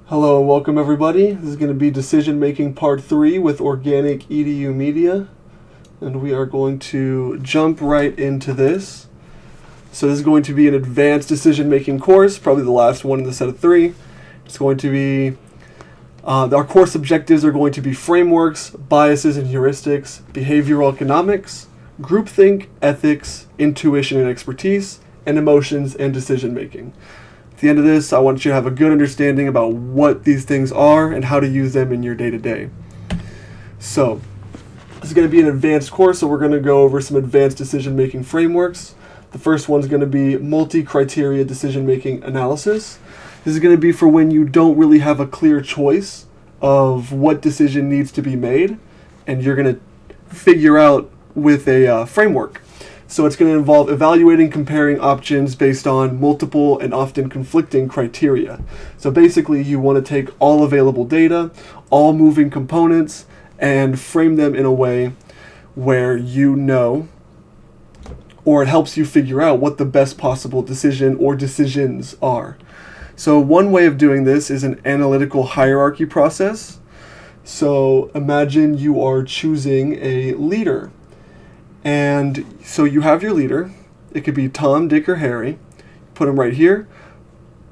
Hello and welcome everybody. This is going to be Decision Making Part 3 with Organic EDU Media. And we are going to jump right into this. So this is going to be an advanced decision making course, probably the last one in the set of 3. It's going to be, our course objectives are going to be frameworks, biases and heuristics, behavioral economics, groupthink, ethics, intuition and expertise, and emotions and decision making. At the end of this, I want you to have a good understanding about what these things are and how to use them in your day-to-day. So, this is going to be an advanced course, so we're going to go over some advanced decision-making frameworks. The first one is going to be multi-criteria decision-making analysis. This is going to be for when you don't really have a clear choice of what decision needs to be made, and you're going to figure out with a framework. So it's going to involve evaluating, comparing options based on multiple and often conflicting criteria. So basically you want to take all available data, all moving components, and frame them in a way where you know, or it helps you figure out what the best possible decision or decisions are. So one way of doing this is an analytical hierarchy process. So imagine you are choosing a leader. And so you have your leader. It could be Tom, Dick, or Harry. Put them right here.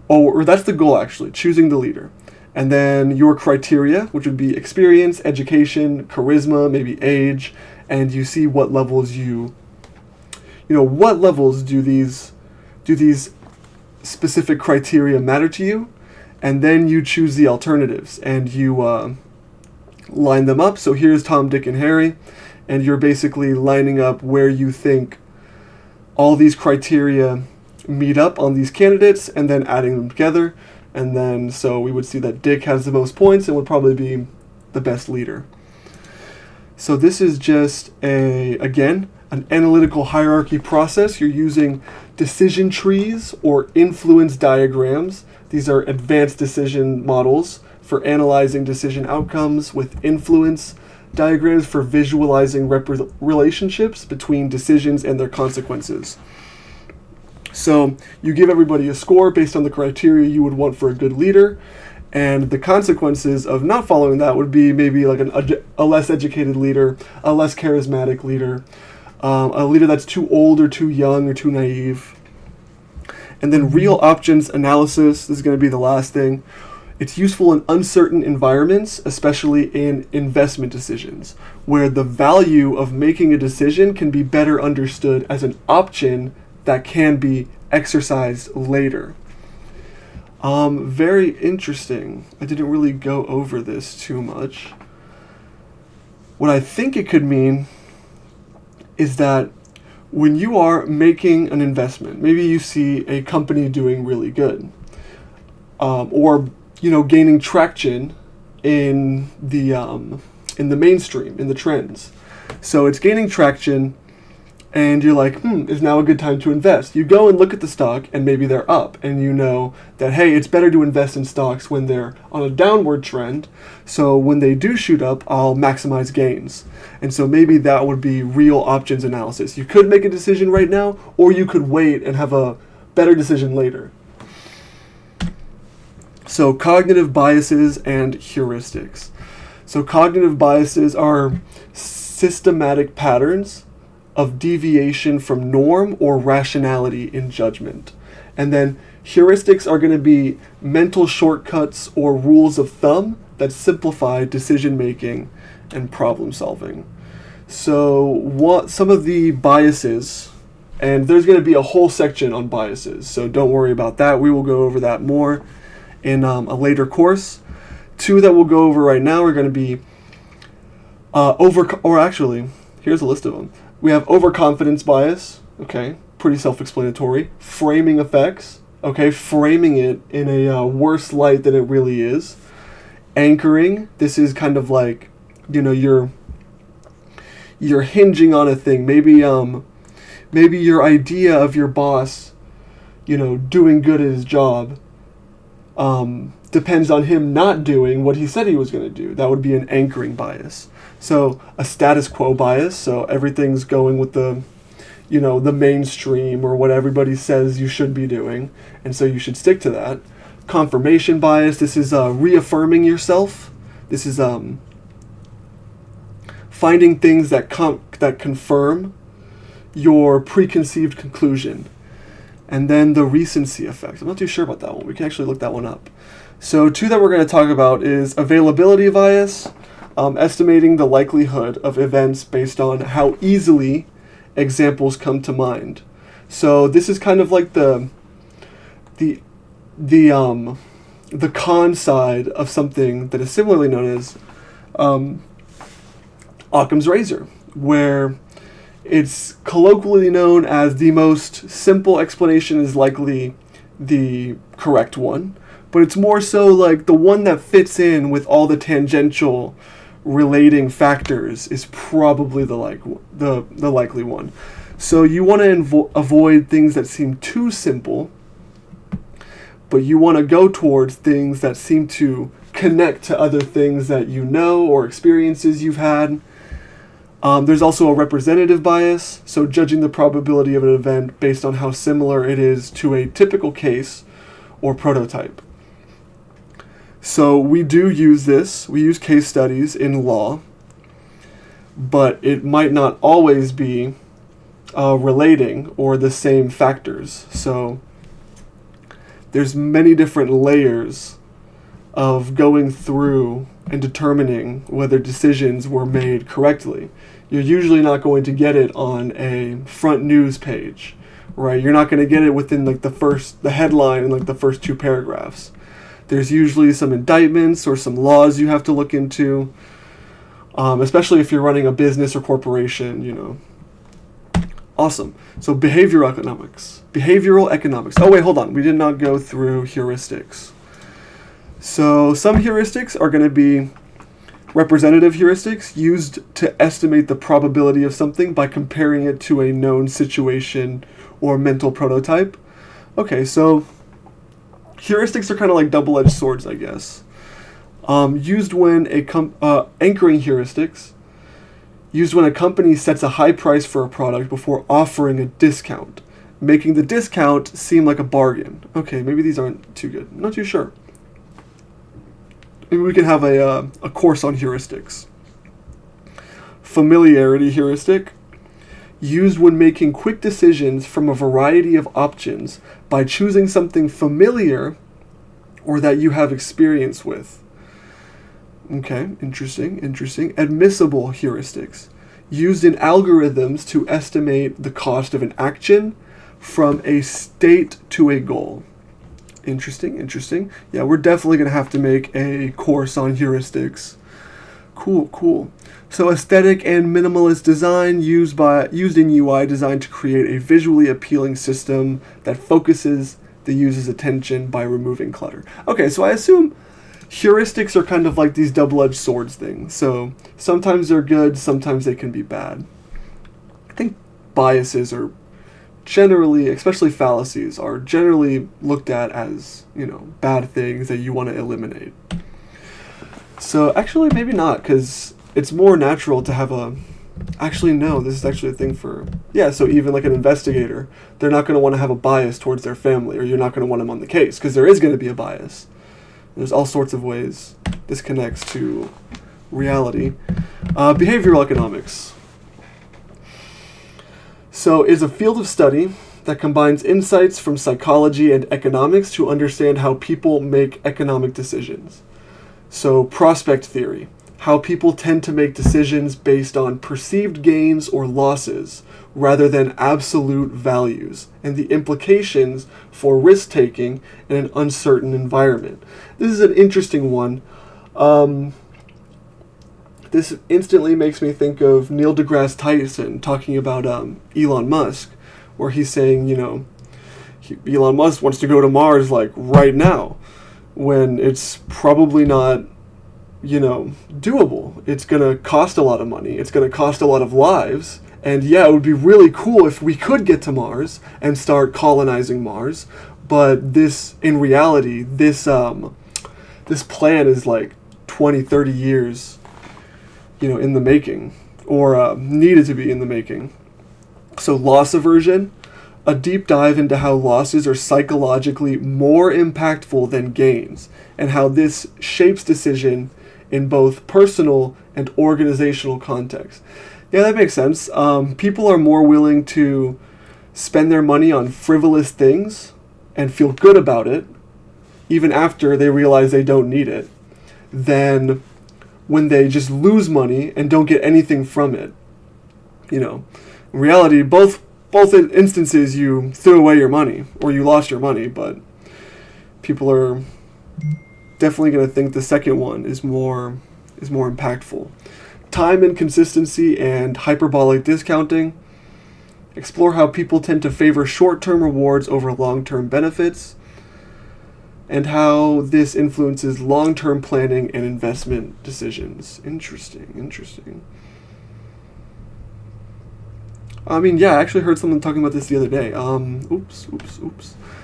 Or that's the goal, actually, choosing the leader. And then your criteria, which would be experience, education, charisma, maybe age, and you see what levels what levels do these specific criteria matter to you, and then you choose the alternatives and you line them up. So here's Tom, Dick, and Harry. And you're basically lining up where you think all these criteria meet up on these candidates and then adding them together. And then so we would see that Dick has the most points and would probably be the best leader. So this is just an analytical hierarchy process. You're using decision trees or influence diagrams. These are advanced decision models for analyzing decision outcomes with influence diagrams for visualizing relationships between decisions and their consequences. So you give everybody a score based on the criteria you would want for a good leader, and the consequences of not following that would be maybe like a less educated leader, a less charismatic leader, a leader that's too old or too young or too naive. And then real options analysis, this is going to be the last thing. It's useful in uncertain environments, especially in investment decisions, where the value of making a decision can be better understood as an option that can be exercised later. Very interesting. I didn't really go over this too much. What I think it could mean is that when you are making an investment, maybe you see a company doing really good, or gaining traction in the mainstream, in the trends. So it's gaining traction, and you're like, is now a good time to invest? You go and look at the stock, and maybe they're up, and you know that, hey, it's better to invest in stocks when they're on a downward trend, so when they do shoot up, I'll maximize gains. And so maybe that would be real options analysis. You could make a decision right now, or you could wait and have a better decision later. So cognitive biases and heuristics. So cognitive biases are systematic patterns of deviation from norm or rationality in judgment. And then heuristics are going to be mental shortcuts or rules of thumb that simplify decision making and problem solving. So what some of the biases, and there's going to be a whole section on biases, so don't worry about that. We will go over that more in a later course. 2 that we'll go over right now are going to be here's a list of them. We have overconfidence bias, okay, pretty self-explanatory. Framing effects, okay, framing it in a worse light than it really is. Anchoring, this is kind of like, you're hinging on a thing. Maybe your idea of your boss, doing good at his job, depends on him not doing what he said he was going to do. That would be an anchoring bias. So a status quo bias, so everything's going with the mainstream or what everybody says you should be doing, and so you should stick to that. confirmation bias. This is reaffirming yourself. This is finding things that confirm your preconceived conclusion. And then the recency effect. I'm not too sure about that one. We can actually look that one up. So 2 that we're going to talk about is availability bias, estimating the likelihood of events based on how easily examples come to mind. So this is kind of like the con side of something that is similarly known as Occam's razor, where it's colloquially known as the most simple explanation is likely the correct one, but it's more so like the one that fits in with all the tangential relating factors is probably the likely one. So you want to avoid things that seem too simple, but you want to go towards things that seem to connect to other things that you know or experiences you've had. There's also a representative bias, so judging the probability of an event based on how similar it is to a typical case or prototype. So we do use this. We use case studies in law, but it might not always be relating or the same factors. So there's many different layers of going through and determining whether decisions were made correctly. You're usually not going to get it on a front news page, right? You're not going to get it within like the headline and like the first 2 paragraphs. There's usually some indictments or some laws you have to look into, especially if you're running a business or corporation, you know. Awesome. So behavioral economics. Oh wait, hold on. We did not go through heuristics. So some heuristics are going to be representative heuristics used to estimate the probability of something by comparing it to a known situation or mental prototype. Okay, so heuristics are kind of like double-edged swords, I guess. Used when anchoring heuristics, used when a company sets a high price for a product before offering a discount, making the discount seem like a bargain. Okay, maybe these aren't too good. I'm not too sure. Maybe we can have a course on heuristics. Familiarity heuristic, used when making quick decisions from a variety of options by choosing something familiar or that you have experience with. Okay, interesting. Admissible heuristics, used in algorithms to estimate the cost of an action from a state to a goal. Interesting. Yeah, we're definitely going to have to make a course on heuristics. Cool. So aesthetic and minimalist design used in UI design to create a visually appealing system that focuses the user's attention by removing clutter. Okay, so I assume heuristics are kind of like these double-edged swords things. So sometimes they're good, sometimes they can be bad. I think biases are generally, especially fallacies, are generally looked at as, bad things that you want to eliminate. So actually maybe not, because it's more natural to have actually no, this is actually a thing so even like an investigator, they're not going to want to have a bias towards their family, or you're not going to want them on the case, because there is going to be a bias. There's all sorts of ways this connects to reality. Behavioral economics. So it's a field of study that combines insights from psychology and economics to understand how people make economic decisions. So prospect theory, how people tend to make decisions based on perceived gains or losses rather than absolute values, and the implications for risk-taking in an uncertain environment. This is an interesting one. This instantly makes me think of Neil deGrasse Tyson talking about Elon Musk, where he's saying, Elon Musk wants to go to Mars like right now, when it's probably not, doable. It's going to cost a lot of money. It's going to cost a lot of lives. And yeah, it would be really cool if we could get to Mars and start colonizing Mars. But in reality, this plan is like 20, 30 years in the making, or needed to be in the making. So loss aversion, a deep dive into how losses are psychologically more impactful than gains, and how this shapes decision in both personal and organizational contexts. Yeah, that makes sense. People are more willing to spend their money on frivolous things and feel good about it, even after they realize they don't need it, than when they just lose money and don't get anything from it. You know, in reality, both instances you threw away your money or you lost your money, but people are definitely going to think the second one is more impactful. Time inconsistency and hyperbolic discounting. Explore how people tend to favor short-term rewards over long-term benefits, and how this influences long-term planning and investment decisions. Interesting. I mean, yeah, I actually heard someone talking about this the other day. Oops.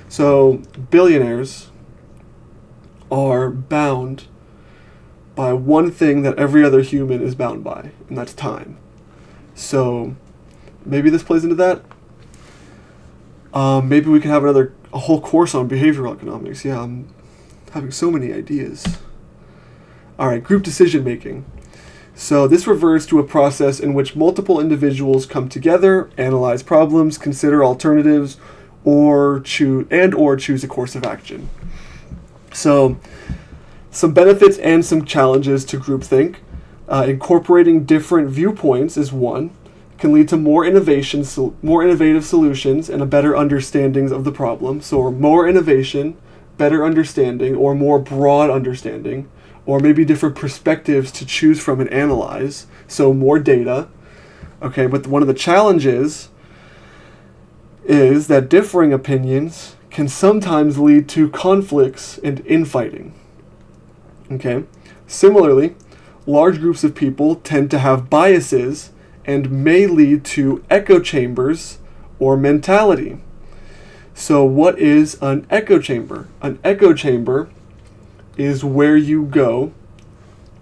So, billionaires are bound by one thing that every other human is bound by, and that's time. So, maybe this plays into that. Maybe we can have a whole course on behavioral economics. Yeah, I'm having so many ideas. All right, group decision making. So this refers to a process in which multiple individuals come together, analyze problems, consider alternatives, or choose a course of action. So, some benefits and some challenges to groupthink. Incorporating different viewpoints is one. Can lead to more innovative solutions and a better understandings of the problem. So, more innovation, better understanding, or more broad understanding, or maybe different perspectives to choose from and analyze. So, more data. Okay, but one of the challenges is that differing opinions can sometimes lead to conflicts and infighting. Okay? Similarly, large groups of people tend to have biases and may lead to echo chambers or mentality. So what is an echo chamber? An echo chamber is where you go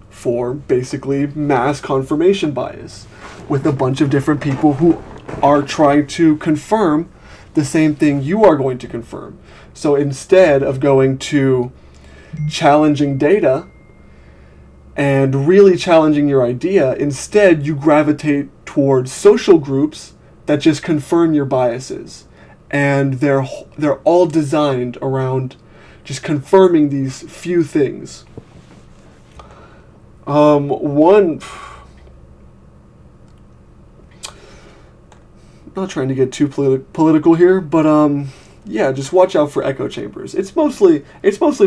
for basically mass confirmation bias with a bunch of different people who are trying to confirm the same thing you are going to confirm. So instead of going to challenging data and really challenging your idea, instead you gravitate towards social groups that just confirm your biases. And they're all designed around just confirming these few things. Not trying to get too political here, but yeah, just watch out for echo chambers. It's mostly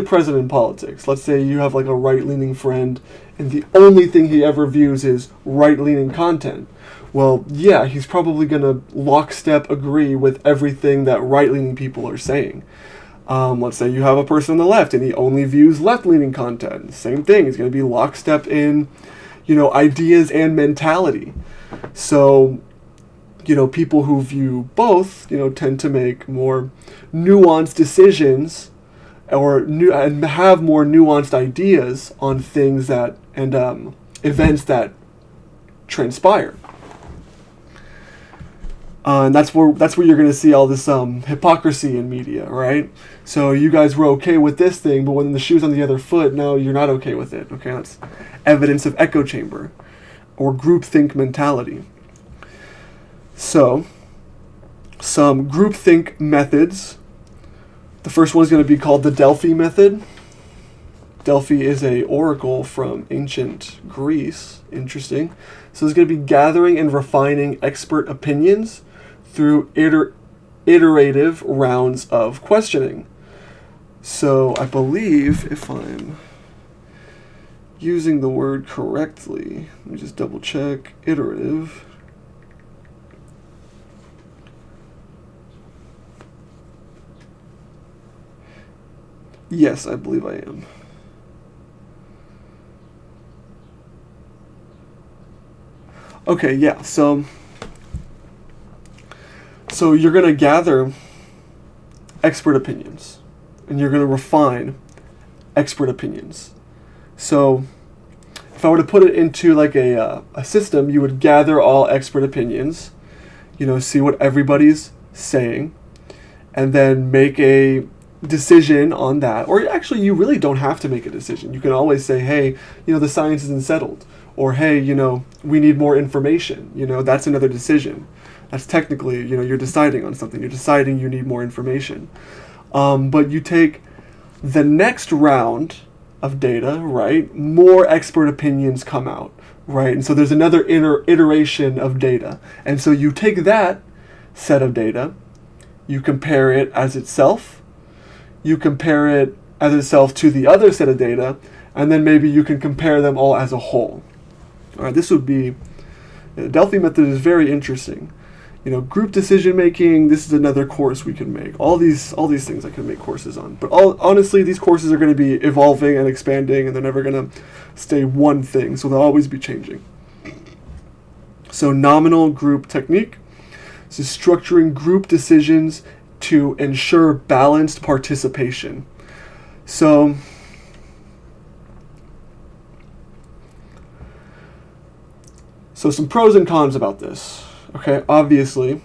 present in politics. Let's say you have like a right-leaning friend, and the only thing he ever views is right-leaning content. Well, yeah, he's probably gonna lockstep agree with everything that right-leaning people are saying. Let's say you have a person on the left, and he only views left-leaning content. Same thing. He's gonna be lockstep in, ideas and mentality. So, people who view both, tend to make more nuanced decisions and have more nuanced ideas on things that and events that transpire. And that's where you're going to see all this hypocrisy in media, right? So you guys were okay with this thing, but when the shoe's on the other foot, no, you're not okay with it. Okay, that's evidence of echo chamber or groupthink mentality. So, some groupthink methods. The first one is going to be called the Delphi method. Delphi is an oracle from ancient Greece. Interesting. So it's going to be gathering and refining expert opinions through iterative rounds of questioning. So I believe, if I'm using the word correctly, let me just double check, iterative. Yes, I believe I am. Okay, yeah, so you're going to gather expert opinions, and you're going to refine expert opinions. So if I were to put it into like a system, you would gather all expert opinions, see what everybody's saying, and then make a decision on that. Or actually, you really don't have to make a decision. You can always say, hey, the science isn't settled. Or, hey, we need more information. That's another decision. That's technically, you're deciding on something. You're deciding you need more information. But you take the next round of data, right? More expert opinions come out, right? And so there's another iteration of data. And so you take that set of data, you compare it as itself, you compare it as itself to the other set of data, and then maybe you can compare them all as a whole. All right, this would be, the Delphi method is very interesting. Group decision making, this is another course we can make. All these things I can make courses on. But honestly, these courses are going to be evolving and expanding, and they're never going to stay one thing, so they'll always be changing. So nominal group technique. This is structuring group decisions to ensure balanced participation. So some pros and cons about this. Okay, obviously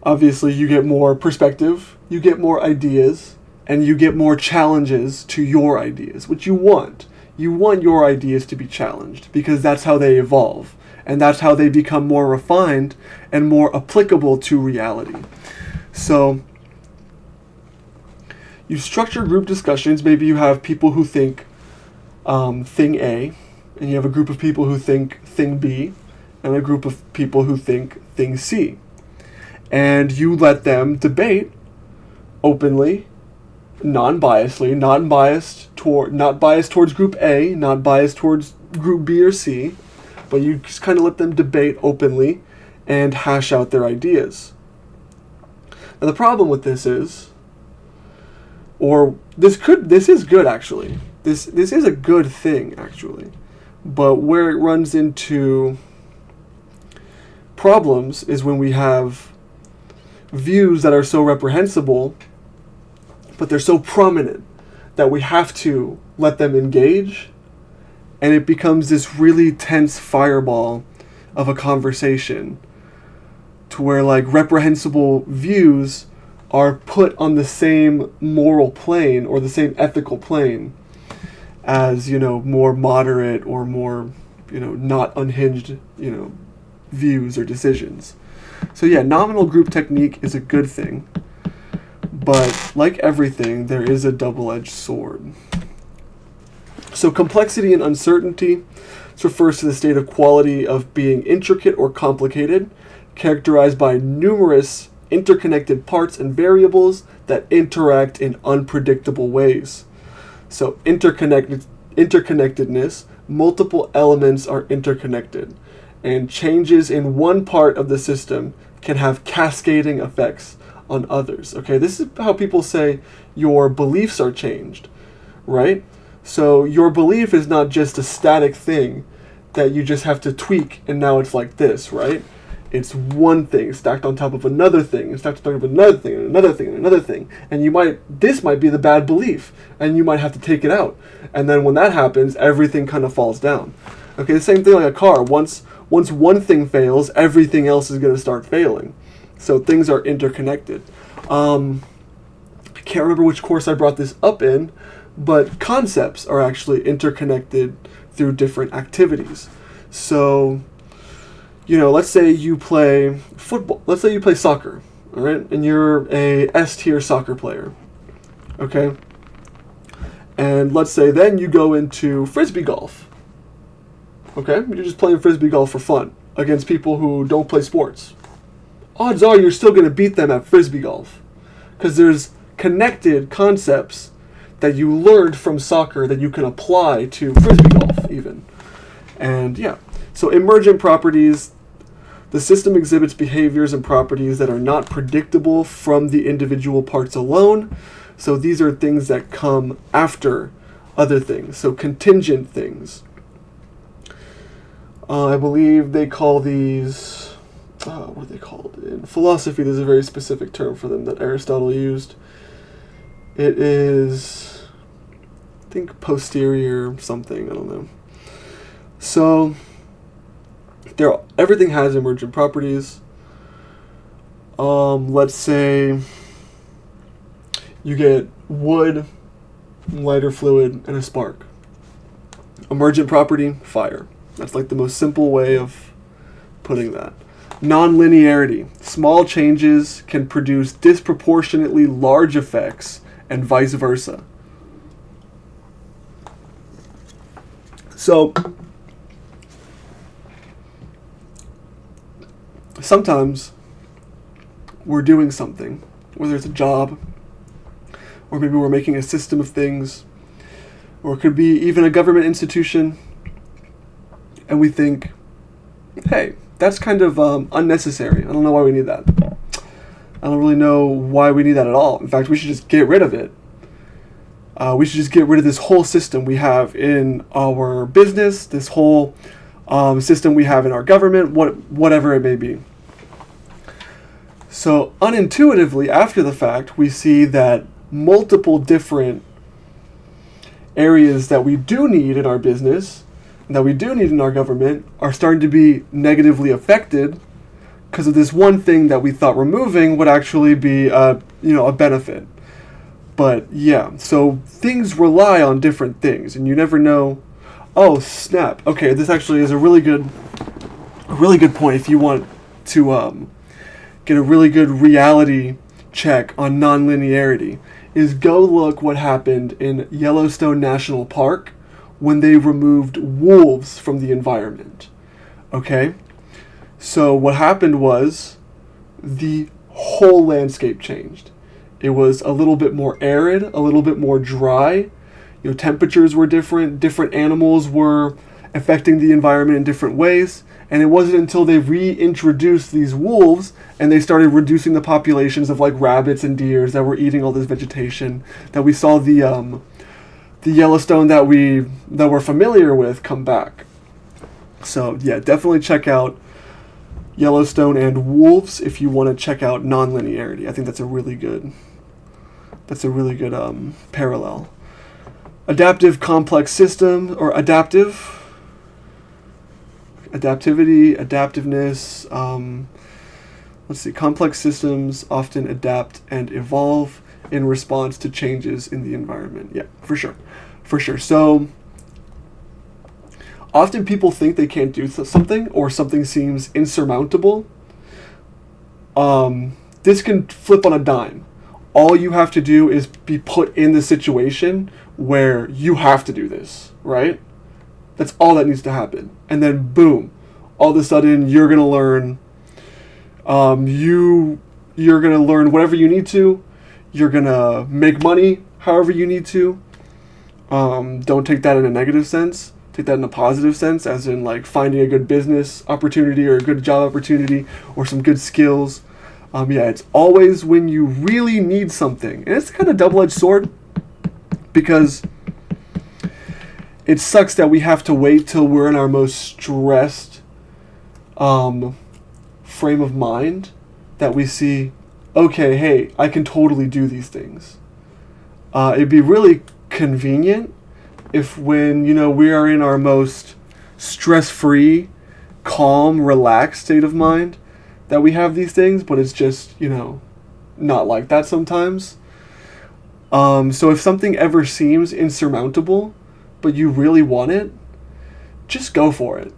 you get more perspective, you get more ideas, and you get more challenges to your ideas, which you want. You want your ideas to be challenged because that's how they evolve, and that's how they become more refined and more applicable to reality. So you structure group discussions. Maybe you have people who think thing A, and you have a group of people who think thing B, and a group of people who think thing C. And you let them debate openly, non-biasedly, not biased towards group A, not biased towards group B or C, but you just kind of let them debate openly and hash out their ideas. Now the problem with this is, this is good actually. This is a good thing actually. But where it runs into problems is when we have views that are so reprehensible, but they're so prominent that we have to let them engage, and it becomes this really tense fireball of a conversation to where reprehensible views are put on the same moral plane or the same ethical plane as, more moderate or more, not unhinged, views or decisions. So yeah, nominal group technique is a good thing, but like everything, there is a double-edged sword. So complexity and uncertainty, this refers to the state of quality of being intricate or complicated, characterized by numerous interconnected parts and variables that interact in unpredictable ways. So interconnectedness, multiple elements are interconnected, and changes in one part of the system can have cascading effects on others. Okay, this is how people say your beliefs are changed, right? So your belief is not just a static thing that you just have to tweak and now it's like this, right? It's one thing stacked on top of another thing, and stacked on top of another thing, and another thing, and another thing. And this might be the bad belief, and you might have to take it out. And then when that happens, everything kind of falls down. Okay, the same thing like a car. Once one thing fails, everything else is going to start failing. So things are interconnected. I can't remember which course I brought this up in, but concepts are actually interconnected through different activities. So, let's say you play football. Let's say you play soccer, all right? And you're a S-tier soccer player, okay? And let's say then you go into frisbee golf, okay? You're just playing frisbee golf for fun against people who don't play sports. Odds are you're still going to beat them at frisbee golf because there's connected concepts that you learned from soccer that you can apply to frisbee golf even. And yeah, so emergent properties, the system exhibits behaviors and properties that are not predictable from the individual parts alone. So these are things that come after other things, so contingent things. I believe they call these, what are they called? In philosophy, there's a very specific term for them that Aristotle used. It is, I think, posterior something, I don't know. So everything has emergent properties. Let's say you get wood, lighter fluid, and a spark. Emergent property, fire. That's like the most simple way of putting that. Non-linearity. Small changes can produce disproportionately large effects and vice versa. So, sometimes we're doing something, whether it's a job, or maybe we're making a system of things, or it could be even a government institution, and we think, hey, that's kind of unnecessary. I don't know why we need that. I don't really know why we need that at all. In fact, we should just get rid of it. We should just get rid of this whole system we have in our business, this whole system we have in our government, whatever it may be. So unintuitively, after the fact, we see that multiple different areas that we do need in our business, that we do need in our government, are starting to be negatively affected because of this one thing that we thought removing would actually be a benefit. But yeah, so things rely on different things, and you never know. Oh snap! Okay, this actually is a really good point if you want to get a really good reality check on nonlinearity. Is go look what happened in Yellowstone National Park when they removed wolves from the environment. Okay? So what happened was the whole landscape changed. It was a little bit more arid, a little bit more dry. Temperatures were different animals were affecting the environment in different ways, and it wasn't until they reintroduced these wolves and they started reducing the populations of like rabbits and deers that were eating all this vegetation that we saw the Yellowstone that we're familiar with come back. So yeah, definitely check out Yellowstone and wolves if you want to check out nonlinearity. I think that's a really good parallel. Adaptive complex system, or adaptivity, adaptiveness. Let's see. Complex systems often adapt and evolve in response to changes in the environment. Yeah, for sure. So often people think they can't do something, or something seems insurmountable. This can flip on a dime. All you have to do is be put in the situation where you have to do this, right? That's all that needs to happen. And then boom, all of a sudden you're going to learn you're going to learn whatever you need to. You're going to make money however you need to. Don't take that in a negative sense. Take that in a positive sense, as in like finding a good business opportunity or a good job opportunity or some good skills. It's always when you really need something. And it's kind of a double-edged sword, because it sucks that we have to wait till we're in our most stressed frame of mind that we see, okay, hey, I can totally do these things. It'd be really convenient if when, we are in our most stress-free, calm, relaxed state of mind, that we have these things, but it's just, not like that sometimes. So if something ever seems insurmountable, but you really want it, just go for it.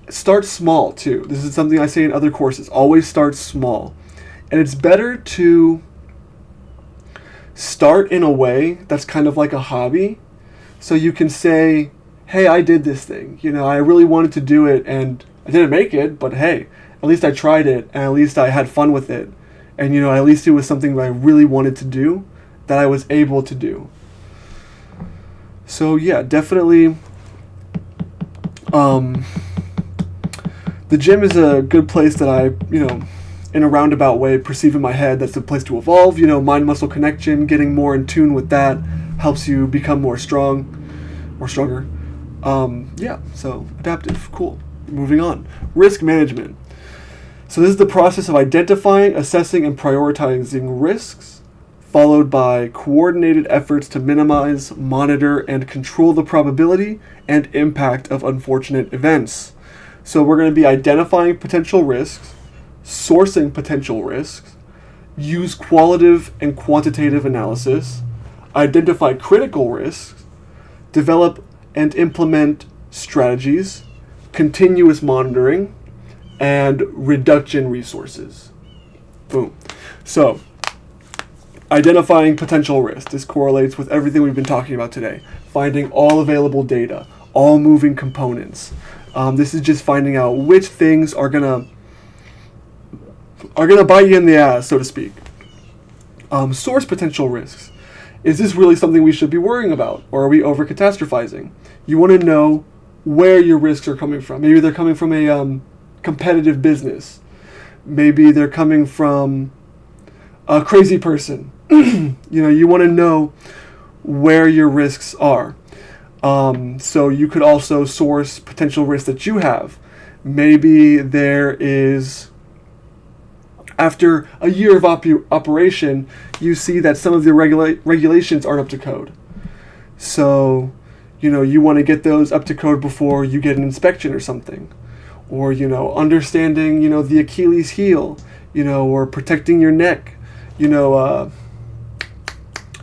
Start small, too. This is something I say in other courses. Always start small. And it's better to start in a way that's kind of like a hobby. So you can say, hey, I did this thing. I really wanted to do it, and I didn't make it, but hey, at least I tried it, and at least I had fun with it. And, at least it was something that I really wanted to do, that I was able to do. So, yeah, definitely, the gym is a good place that I, in a roundabout way, perceive in my head that's a place to evolve. Mind-muscle connection, getting more in tune with that helps you become more stronger. So adaptive, cool. Moving on. Risk management. So this is the process of identifying, assessing, and prioritizing risks, followed by coordinated efforts to minimize, monitor, and control the probability and impact of unfortunate events. So we're going to be identifying potential risks. sourcing potential risks, use qualitative and quantitative analysis, identify critical risks, develop and implement strategies, continuous monitoring, and reduction resources. Boom. So, identifying potential risks. This correlates with everything we've been talking about today. Finding all available data, all moving components. This is just finding out which things are gonna bite you in the ass, so to speak. Source potential risks. Is this really something we should be worrying about, or are we over catastrophizing? You want to know where your risks are coming from. Maybe they're coming from a competitive business. Maybe they're coming from a crazy person. You want to know where your risks are. So you could also source potential risks that you have. Maybe there is, after a year of operation, you see that some of the regulations aren't up to code. So, you want to get those up to code before you get an inspection or something. Or, understanding, the Achilles heel, or protecting your neck,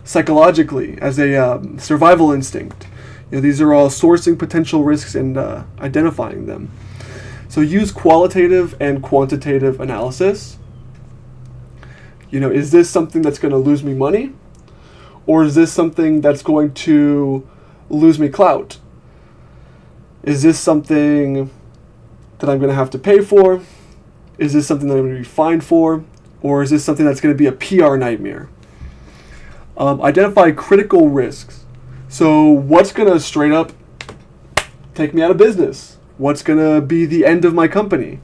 psychologically as a survival instinct. These are all sourcing potential risks and identifying them. So use qualitative and quantitative analysis. Is this something that's going to lose me money? Or is this something that's going to lose me clout? Is this something that I'm going to have to pay for? Is this something that I'm going to be fined for? Or is this something that's going to be a PR nightmare? Identify critical risks. So what's going to straight up take me out of business? What's going to be the end of my company?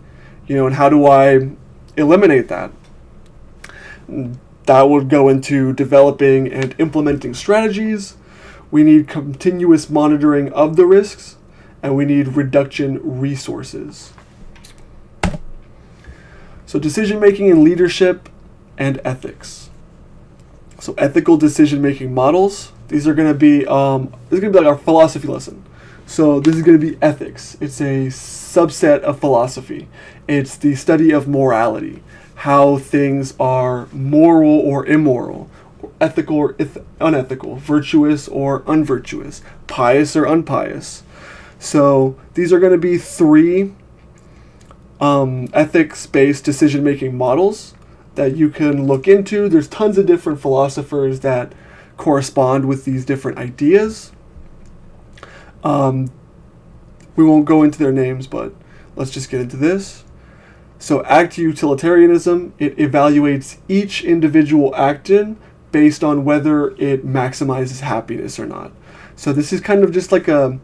And how do I eliminate that? That would go into developing and implementing strategies. We need continuous monitoring of the risks, and we need reduction resources. So decision-making in leadership and ethics. So ethical decision-making models. These are going to be, this is going to be like our philosophy lesson. So this is going to be ethics. It's a subset of philosophy. It's the study of morality, how things are moral or immoral, or ethical or unethical, virtuous or unvirtuous, pious or unpious. So these are going to be 3 ethics-based decision-making models that you can look into. There's tons of different philosophers that correspond with these different ideas. We won't go into their names, but let's just get into this. So act utilitarianism, it evaluates each individual action based on whether it maximizes happiness or not. So this is kind of just like the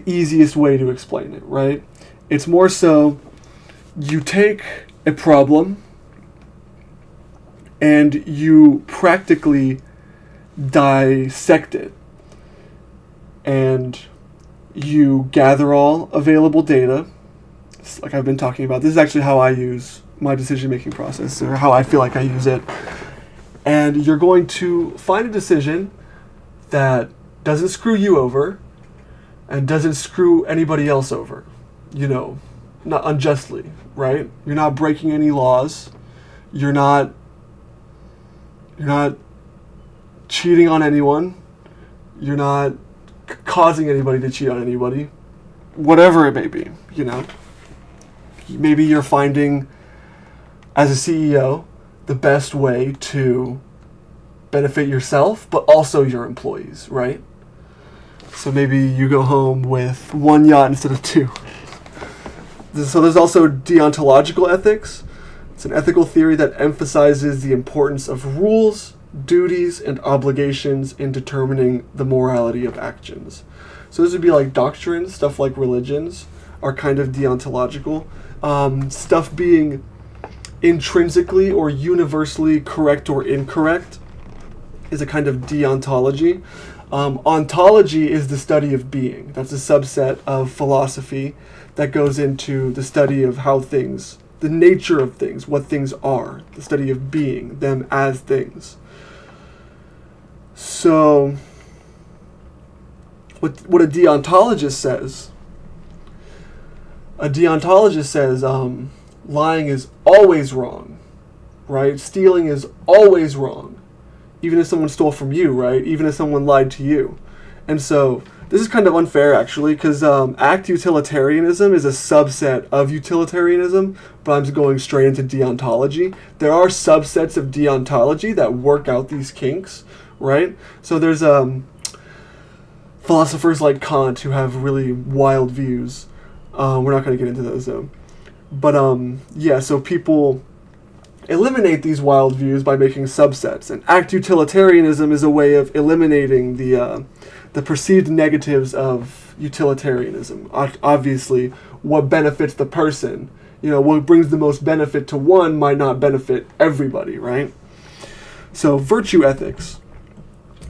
easiest way to explain it, right? It's more so you take a problem and you practically dissect it, and you gather all available data, like I've been talking about. This is actually how I use my decision-making process, or how I feel like I use it. And you're going to find a decision that doesn't screw you over and doesn't screw anybody else over, not unjustly, right? You're not breaking any laws. You're not cheating on anyone. You're not causing anybody to cheat on anybody. Whatever it may be, Maybe you're finding, as a CEO, the best way to benefit yourself, but also your employees, right? So maybe you go home with 1 yacht instead of 2. So there's also deontological ethics. It's an ethical theory that emphasizes the importance of rules, duties, and obligations in determining the morality of actions. So this would be like doctrines, stuff like religions are kind of deontological. Stuff being intrinsically or universally correct or incorrect is a kind of deontology. Ontology is the study of being. That's a subset of philosophy that goes into the study of how things, the nature of things, what things are, the study of being, them as things. So, what a deontologist says, A deontologist says lying is always wrong, right? Stealing is always wrong, even if someone stole from you, right? Even if someone lied to you. And so this is kind of unfair, actually, because act utilitarianism is a subset of utilitarianism, but I'm going straight into deontology. There are subsets of deontology that work out these kinks, right? So there's philosophers like Kant who have really wild views. We're not going to get into those, though. But, yeah, so people eliminate these wild views by making subsets. And act utilitarianism is a way of eliminating the perceived negatives of utilitarianism. Obviously, what benefits the person, what brings the most benefit to one might not benefit everybody, right? So, virtue ethics.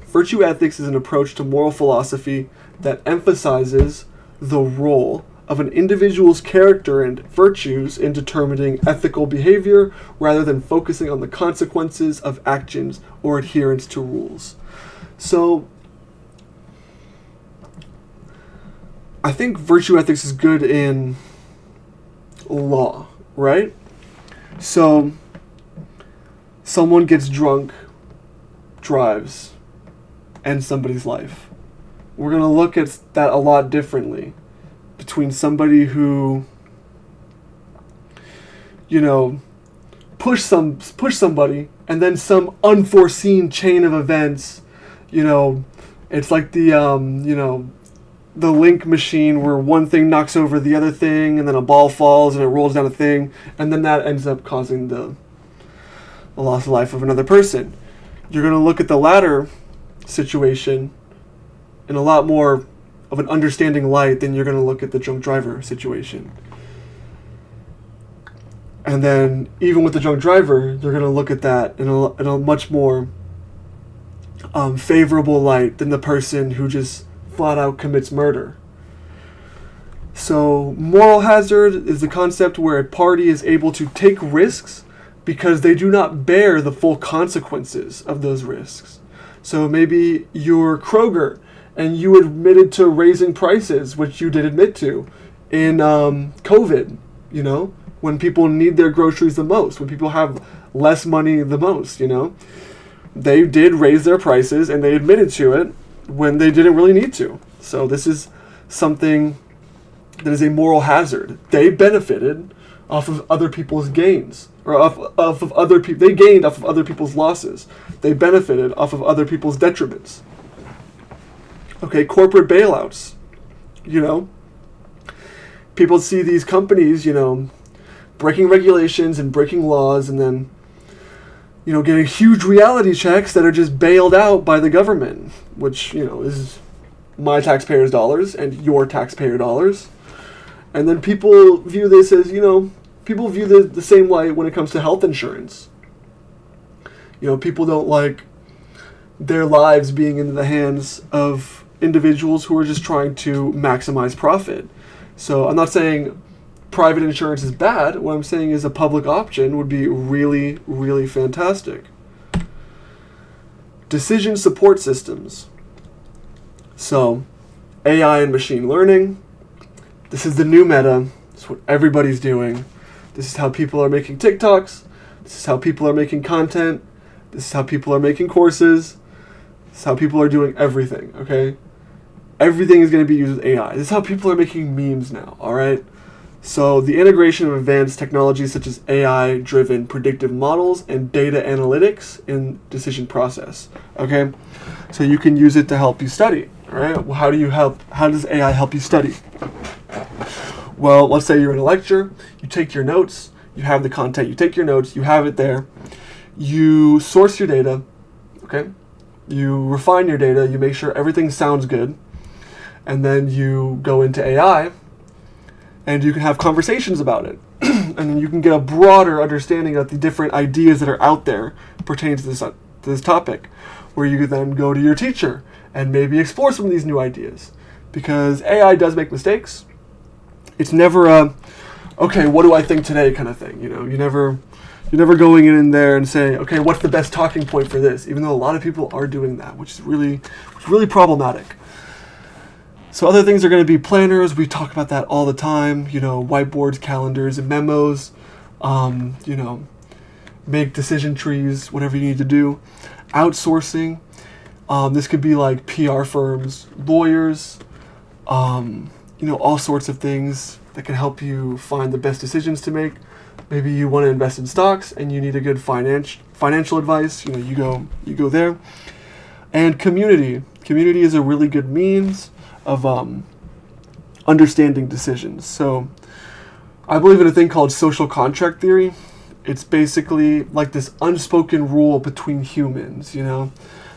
Virtue ethics is an approach to moral philosophy that emphasizes the role of an individual's character and virtues in determining ethical behavior rather than focusing on the consequences of actions or adherence to rules. So, I think virtue ethics is good in law, right? So, someone gets drunk, drives, ends somebody's life. We're going to look at that a lot differently between somebody who, push somebody and then some unforeseen chain of events, it's like the link machine where one thing knocks over the other thing and then a ball falls and it rolls down a thing and then that ends up causing the loss of life of another person. You're going to look at the latter situation in a lot more of an understanding light than you're going to look at the drunk driver situation. And then even with the drunk driver, you're going to look at that in a much more favorable light than the person who just flat out commits murder. So moral hazard is the concept where a party is able to take risks because they do not bear the full consequences of those risks. So maybe you're Kroger and you admitted to raising prices, which you did admit to in COVID, when people need their groceries the most, when people have less money the most, They did raise their prices and they admitted to it when they didn't really need to. So this is something that is a moral hazard. They benefited off of other people's gains, or off of other people. They gained off of other people's losses. They benefited off of other people's detriments. Okay, corporate bailouts. People see these companies, breaking regulations and breaking laws, and then getting huge reality checks that are just bailed out by the government, which, is my taxpayers' dollars and your taxpayer dollars. And then people view this as, people view the same light when it comes to health insurance. People don't like their lives being in the hands of individuals who are just trying to maximize profit. So I'm not saying private insurance is bad. What I'm saying is a public option would be really, really fantastic. Decision support systems. So, AI and machine learning. This is the new meta. It's what everybody's doing. This is how people are making TikToks. This is how people are making content. This is how people are making courses. This is how people are doing everything, okay? Everything is going to be used with AI. This is how people are making memes now, all right? So the integration of advanced technologies such as AI-driven predictive models and data analytics in decision process, okay? So you can use it to help you study, all right? Well, how does AI help you study? Well, let's say you're in a lecture, you take your notes, you have the content, you take your notes, you have it there, you source your data, okay? You refine your data, you make sure everything sounds good, and then you go into AI, and you can have conversations about it. And then you can get a broader understanding of the different ideas that are out there pertaining to this topic, where you could then go to your teacher and maybe explore some of these new ideas. Because AI does make mistakes. It's never a, okay, what do I think today kind of thing. You're never going in there and saying, okay, what's the best talking point for this? Even though a lot of people are doing that, which is really problematic. So other things are going to be planners. We talk about that all the time. Whiteboards, calendars, and memos. Make decision trees, whatever you need to do. Outsourcing. This could be like PR firms, lawyers, all sorts of things that can help you find the best decisions to make. Maybe you want to invest in stocks and you need a good financial advice. You go there. And community. Community is a really good means of understanding decisions. So I believe in a thing called social contract theory. It's basically like this unspoken rule between humans.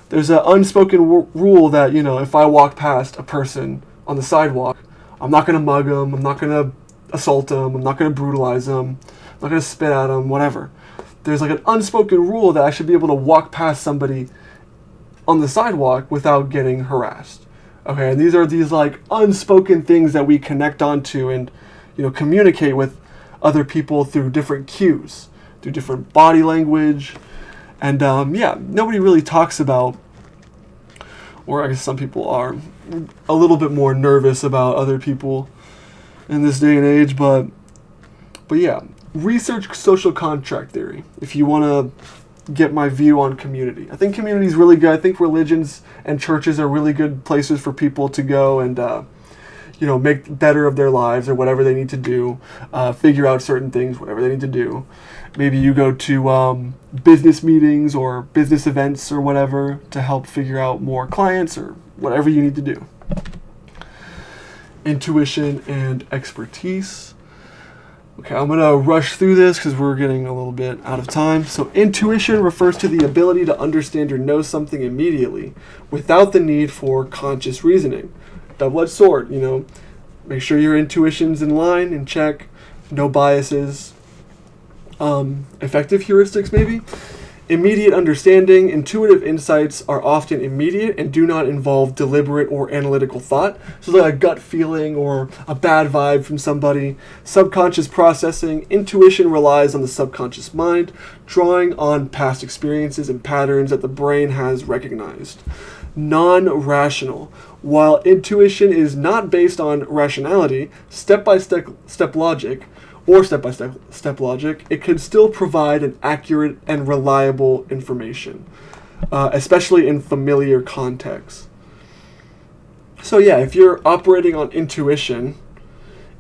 There's an unspoken rule that if I walk past a person on the sidewalk, I'm not going to mug them, I'm not going to assault them, I'm not going to brutalize them, I'm not going to spit at them, whatever. There's like an unspoken rule that I should be able to walk past somebody on the sidewalk without getting harassed. Okay, and these are these like unspoken things that we connect onto and communicate with other people through different cues, through different body language, and nobody really talks about, or I guess some people are a little bit more nervous about other people in this day and age, but yeah, research social contract theory if you want to get my view on community. I think community is really good. I think religions and churches are really good places for people to go and make better of their lives or whatever they need to do, figure out certain things, whatever they need to do. Maybe you go to business meetings or business events or whatever to help figure out more clients or whatever you need to do. Intuition and expertise. Okay, I'm going to rush through this because we're getting a little bit out of time. So intuition refers to the ability to understand or know something immediately without the need for conscious reasoning. Double-edged sword, make sure your intuition's in line and check, no biases. Effective heuristics, maybe. Immediate understanding. Intuitive insights are often immediate and do not involve deliberate or analytical thought. So like a gut feeling or a bad vibe from somebody. Subconscious processing. Intuition relies on the subconscious mind, drawing on past experiences and patterns that the brain has recognized. Non-rational. While intuition is not based on rationality, step-by-step logic, it can still provide an accurate and reliable information, especially in familiar contexts. So yeah, if you're operating on intuition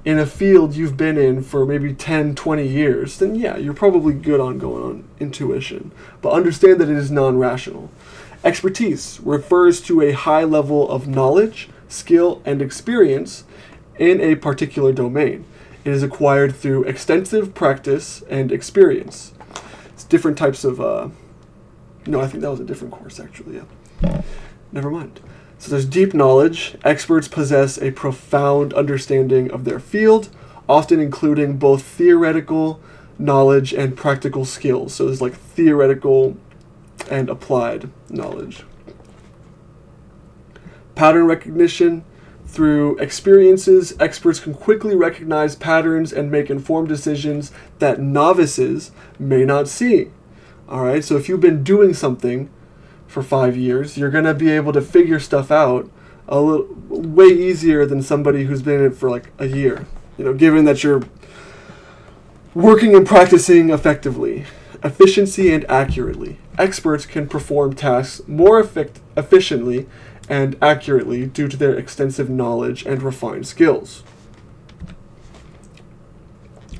in a field you've been in for maybe 10, 20 years, then yeah, you're probably good on going on intuition. But understand that it is non-rational. Expertise refers to a high level of knowledge, skill, and experience in a particular domain. It is acquired through extensive practice and experience. It's different types of... No, I think that was a different course, actually, yeah. Never mind. So there's deep knowledge. Experts possess a profound understanding of their field, often including both theoretical knowledge and practical skills. So there's like theoretical and applied knowledge. Pattern recognition. Through experiences, experts can quickly recognize patterns and make informed decisions that novices may not see. All right, so if you've been doing something for 5 years, you're going to be able to figure stuff out way easier than somebody who's been in it for like a year. Given that you're working and practicing effectively. Efficiency and accurately. Experts can perform tasks more efficiently and accurately due to their extensive knowledge and refined skills.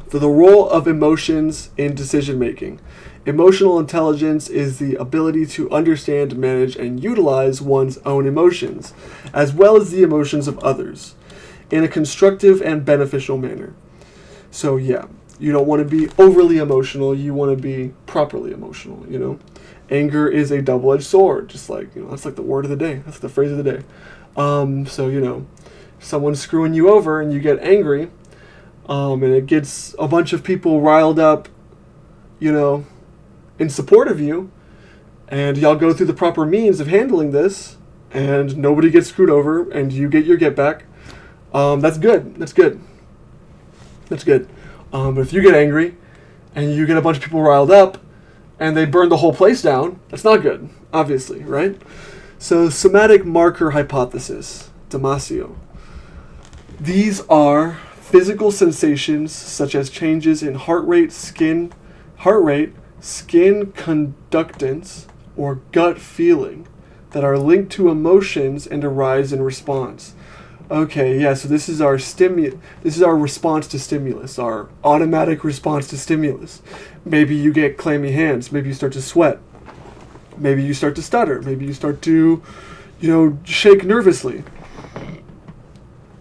For the role of emotions in decision making. Emotional intelligence is the ability to understand, manage, and utilize one's own emotions, as well as the emotions of others, in a constructive and beneficial manner. So yeah, you don't want to be overly emotional, you want to be properly emotional, Anger is a double-edged sword, just like, that's like the word of the day. That's the phrase of the day. So, someone's screwing you over and you get angry, and it gets a bunch of people riled up, in support of you, and y'all go through the proper means of handling this, and nobody gets screwed over, and you get your get back. That's good. That's good. But if you get angry, and you get a bunch of people riled up, and they burn the whole place down, that's not good, obviously, right? So, somatic marker hypothesis, Damasio. These are physical sensations such as changes in heart rate, skin conductance, or gut feeling that are linked to emotions and arise in response. Okay, yeah, so this is our response to stimulus, our automatic response to stimulus. Maybe you get clammy hands, maybe you start to sweat, maybe you start to stutter, maybe you start to, shake nervously.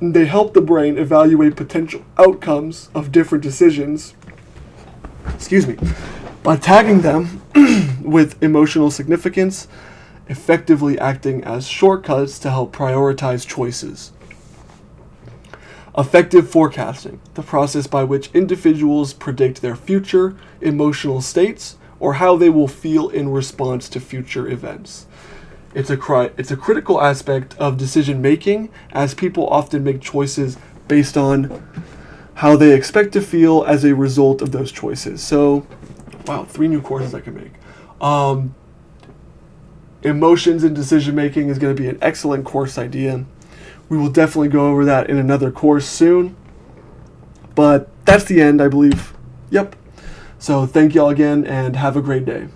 They help the brain evaluate potential outcomes of different decisions, by tagging them with emotional significance, effectively acting as shortcuts to help prioritize choices. Affective forecasting, the process by which individuals predict their future emotional states or how they will feel in response to future events. It's a critical aspect of decision making, as people often make choices based on how they expect to feel as a result of those choices. So, wow, 3 new courses I can make. Emotions and decision making is going to be an excellent course idea. We will definitely go over that in another course soon. But that's the end, I believe. Yep. So thank y'all again, and have a great day.